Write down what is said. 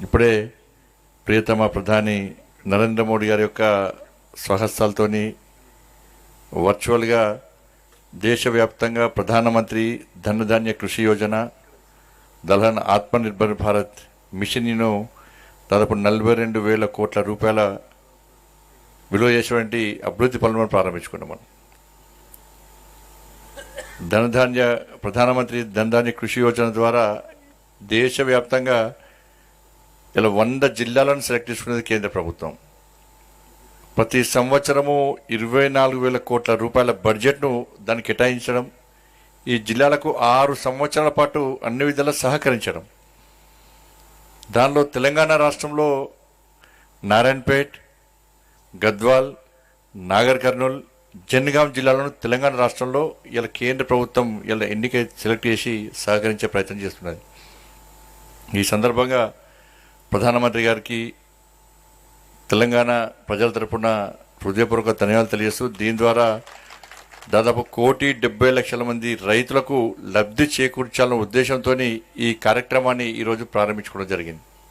ఇప్పుడే ప్రియతమ ప్రధాని నరేంద్ర మోడీ గారి యొక్క స్వహస్తాలతోని వర్చువల్గా దేశవ్యాప్తంగా ప్రధానమంత్రి ధనధాన్య కృషి యోజన, దల్హన్ ఆత్మనిర్భర్ భారత్ మిషన్ను దాదాపు 42,000 కోట్ల రూపాయల విలువ చేసేటువంటి అభివృద్ధి పనులను ప్రారంభించుకున్నాం. మనం ప్రధానమంత్రి ధనధాన్య కృషి యోజన ద్వారా దేశవ్యాప్తంగా ఇలా 100 జిల్లాలను సెలెక్ట్ చేసుకునేది కేంద్ర ప్రభుత్వం. ప్రతి సంవత్సరము 24,000 కోట్ల రూపాయల బడ్జెట్ను దానికి కేటాయించడం, ఈ జిల్లాలకు 6 సంవత్సరాల పాటు అన్ని విధాలా సహకరించడం. దానిలో తెలంగాణ రాష్ట్రంలో నారాయణపేట్, గద్వాల్, నాగర్ కర్నూల్, జన్గాం జిల్లాలను తెలంగాణ రాష్ట్రంలో ఇలా కేంద్ర ప్రభుత్వం ఇలా ఎన్నిక సెలెక్ట్ చేసి సహకరించే ప్రయత్నం చేస్తున్నది. ఈ సందర్భంగా ప్రధానమంత్రి గారికి తెలంగాణ ప్రజల తరపున హృదయపూర్వక ధన్యవాదాలు తెలియజేస్తూ, దీని ద్వారా దాదాపు 1,70,00,000 మంది రైతులకు లబ్ధి చేకూర్చాలన్న ఉద్దేశంతో ఈ కార్యక్రమాన్ని ఈరోజు ప్రారంభించుకోవడం జరిగింది.